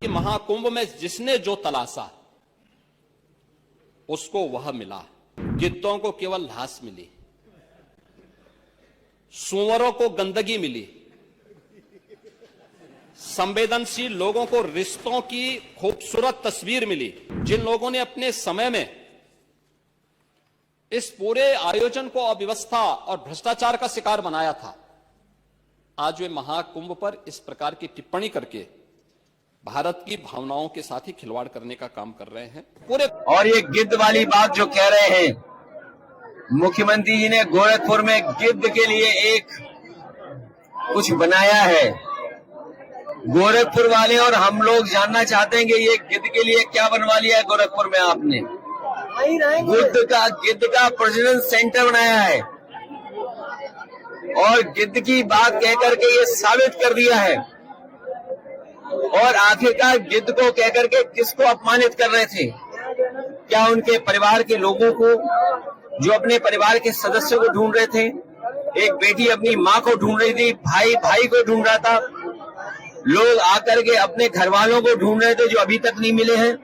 कि महाकुंभ में जिसने जो तलाशा उसको वह मिला। गिद्धों को केवल घास मिली, सूअरों को गंदगी मिली, संवेदनशील लोगों को रिश्तों की खूबसूरत तस्वीर मिली। जिन लोगों ने अपने समय में इस पूरे आयोजन को अव्यवस्था और भ्रष्टाचार का शिकार बनाया था, आज वे महाकुंभ पर इस प्रकार की टिप्पणी करके भारत की भावनाओं के साथ ही खिलवाड़ करने का काम कर रहे हैं। पूरे और ये गिद्ध वाली बात जो कह रहे हैं, मुख्यमंत्री जी ने गोरखपुर में गिद्ध के लिए एक कुछ बनाया है। गोरखपुर वाले और हम लोग जानना चाहते हैं कि ये गिद्ध के लिए क्या बनवा लिया है गोरखपुर में आपने। गिद्ध का प्रजनन सेंटर बनाया है और गिद्ध की बात कह करके ये साबित कर दिया है। और आखिरकार गिद्ध को कह करके किसको अपमानित कर रहे थे? क्या उनके परिवार के लोगों को, जो अपने परिवार के सदस्यों को ढूंढ रहे थे? एक बेटी अपनी माँ को ढूंढ रही थी, भाई भाई को ढूंढ रहा था, लोग आकर के अपने घर वालों को ढूंढ रहे थे जो अभी तक नहीं मिले हैं।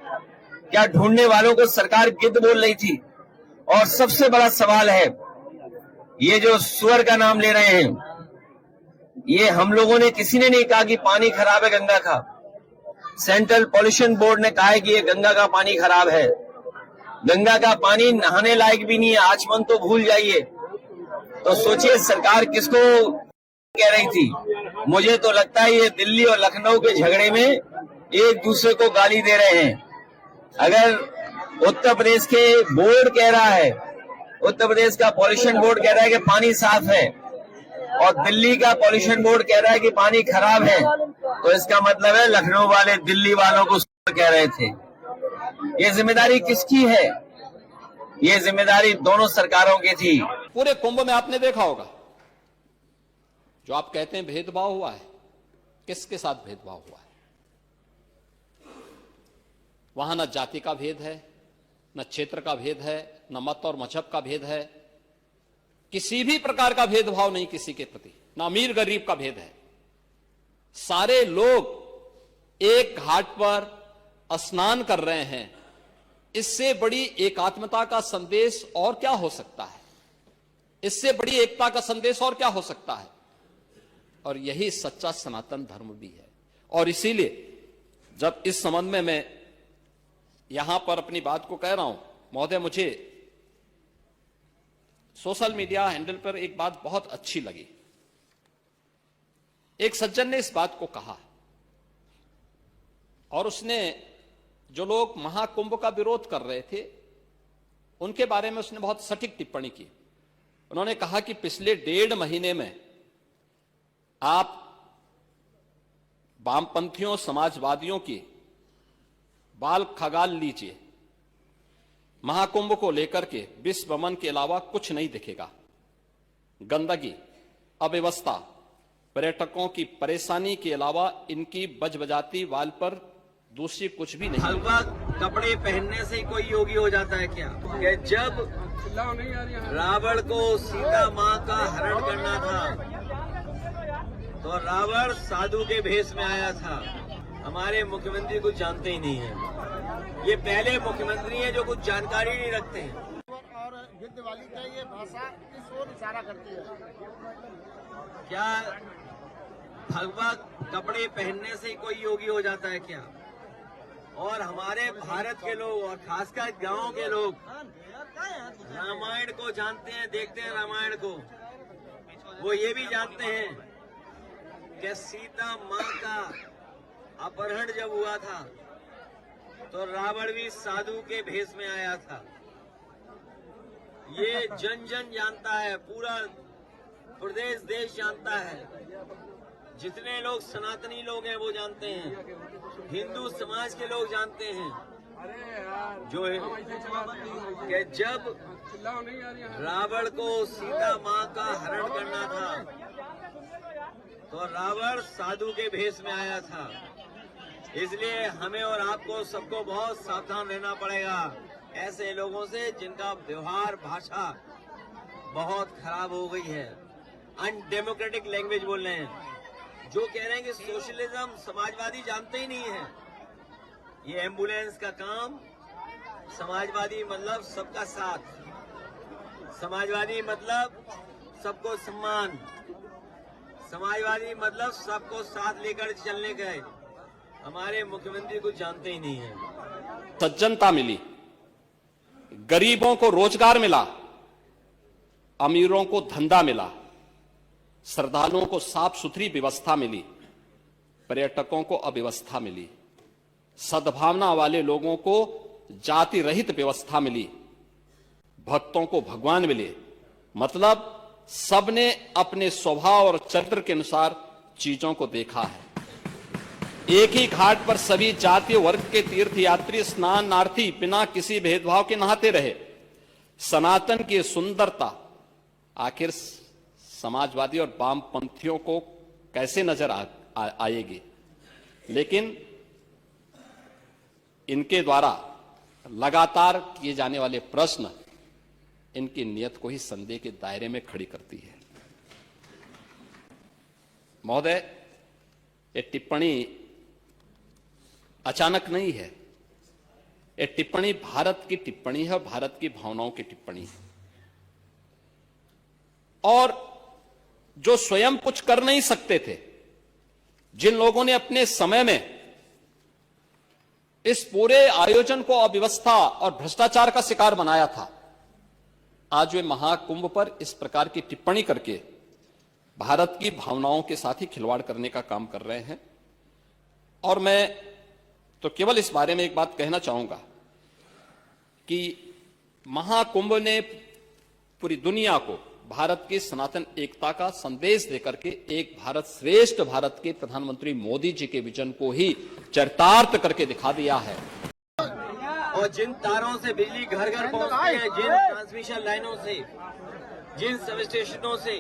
क्या ढूंढने वालों को सरकार गिद्ध बोल रही थी? और सबसे बड़ा सवाल है, ये जो सुअर का नाम ले रहे हैं, ये हम लोगों ने किसी ने नहीं कहा कि पानी खराब है गंगा का। सेंट्रल पॉल्यूशन बोर्ड ने कहा है कि ये गंगा का पानी खराब है। गंगा का पानी नहाने लायक भी नहीं है, आचमन तो भूल जाइए। तो सोचिए सरकार किसको कह रही थी। मुझे तो लगता है ये दिल्ली और लखनऊ के झगड़े में एक दूसरे को गाली दे रहे हैं। अगर उत्तर प्रदेश के बोर्ड कह रहा है, उत्तर प्रदेश का पॉल्यूशन बोर्ड कह रहा है कि पानी साफ है, और दिल्ली का पॉल्यूशन बोर्ड कह रहा है कि पानी खराब है, तो इसका मतलब है लखनऊ वाले दिल्ली वालों को कह रहे थे। ये जिम्मेदारी किसकी है? ये जिम्मेदारी दोनों सरकारों की थी। पूरे कुंभ में आपने देखा होगा, जो आप कहते हैं भेदभाव हुआ है, किसके साथ भेदभाव हुआ है? वहां न जाति का भेद है, न क्षेत्र का भेद है, न मत और मजहब का भेद है, किसी भी प्रकार का भेदभाव नहीं किसी के प्रति, न अमीर गरीब का भेद है। सारे लोग एक घाट पर स्नान कर रहे हैं। इससे बड़ी एकात्मता का संदेश और क्या हो सकता है? इससे बड़ी एकता का संदेश और क्या हो सकता है? और यही सच्चा सनातन धर्म भी है। और इसीलिए जब इस संबंध में मैं यहां पर अपनी बात को कह रहा हूं, महोदय, मुझे सोशल मीडिया हैंडल पर एक बात बहुत अच्छी लगी। एक सज्जन ने इस बात को कहा, और उसने जो लोग महाकुंभ का विरोध कर रहे थे उनके बारे में उसने बहुत सटीक टिप्पणी की। उन्होंने कहा कि पिछले 1.5 महीने में आप वामपंथियों, समाजवादियों की बाल खगाल लीजिए, महाकुंभ को लेकर के विश्व भ्रमण के अलावा कुछ नहीं दिखेगा। गंदगी, अव्यवस्था, पर्यटकों की परेशानी के अलावा इनकी बजबजाती वाल पर दूसरी कुछ भी नहीं। हलवा कपड़े पहनने से ही कोई योगी हो जाता है क्या? कि जब रावण को सीता माँ का हरण करना था तो रावण साधु के भेष में आया था। हमारे मुख्यमंत्री कुछ जानते ही नहीं है। ये पहले मुख्यमंत्री हैं जो कुछ जानकारी नहीं रखते हैं। और गिद्ध वाली का ये भाषा किस ओर इशारा करती है? क्या हलवा कपड़े पहनने से ही कोई योगी हो जाता है क्या? और हमारे भारत के लोग और खासकर गांव के लोग रामायण को जानते हैं, देखते हैं रामायण को। वो ये भी जानते हैं कि सीता माँ का अपहरण जब हुआ था तो रावण भी साधु के भेष में आया था। ये जन जन जानता है, पूरा प्रदेश देश जानता है। जितने लोग सनातनी लोग हैं वो जानते हैं, हिंदू समाज के लोग जानते हैं, जो है कि जब रावण को सीता माँ का हरण करना था तो रावण साधु के भेष में आया था। इसलिए हमें और आपको सबको बहुत सावधान रहना पड़ेगा ऐसे लोगों से जिनका व्यवहार, भाषा बहुत खराब हो गई है, अनडेमोक्रेटिक लैंग्वेज बोल रहे हैं, जो कह रहे हैं कि सोशलिज्म समाजवादी जानते ही नहीं है। ये एम्बुलेंस का काम समाजवादी मतलब सबका साथ, समाजवादी मतलब सबको सम्मान, समाजवादी मतलब सबको साथ लेकर चलने का है। हमारे मुख्यमंत्री को जानते ही नहीं है। सज्जनता मिली, गरीबों को रोजगार मिला, अमीरों को धंधा मिला, श्रद्धालुओं को साफ सुथरी व्यवस्था मिली, पर्यटकों को अव्यवस्था मिली, सद्भावना वाले लोगों को जाति रहित व्यवस्था मिली, भक्तों को भगवान मिले। मतलब सबने अपने स्वभाव और चरित्र के अनुसार चीजों को देखा है। एक ही घाट पर सभी जाति वर्ग के तीर्थयात्री स्नानार्थी बिना किसी भेदभाव के नहाते रहे। सनातन की सुंदरता आखिर समाजवादी और वामपंथियों को कैसे नजर आएगी? लेकिन इनके द्वारा लगातार किए जाने वाले प्रश्न इनकी नियत को ही संदेह के दायरे में खड़ी करती है। महोदय, ये टिप्पणी अचानक नहीं है। ये टिप्पणी भारत की टिप्पणी है, भारत की भावनाओं की टिप्पणी है। और जो स्वयं कुछ कर नहीं सकते थे, जिन लोगों ने अपने समय में इस पूरे आयोजन को अव्यवस्था और भ्रष्टाचार का शिकार बनाया था, आज वे महाकुंभ पर इस प्रकार की टिप्पणी करके भारत की भावनाओं के साथ ही खिलवाड़ करने का काम कर रहे हैं। और मैं तो केवल इस बारे में एक बात कहना चाहूंगा कि महाकुंभ ने पूरी दुनिया को भारत की सनातन एकता का संदेश देकर के एक भारत श्रेष्ठ भारत के प्रधानमंत्री मोदी जी के विजन को ही चरितार्थ करके दिखा दिया है। और जिन तारों से बिजली घर घर पहुंचती है, जिन ट्रांसमिशन लाइनों से, जिन सब स्टेशनों से,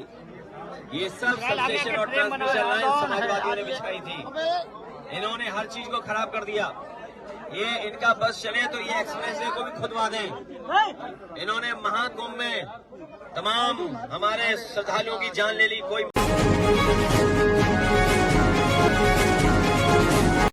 ये सब सब स्टेशन और ट्रांसमिशन लाइन समाजवादियों ने बिछाई थी। इन्होंने हर चीज को खराब कर दिया। ये इनका बस चले तो ये एक्सप्रेस वे को भी खुदवा दें। इन्होंने महाकुंभ में तमाम हमारे श्रद्धालुओं की जान ले ली। कोई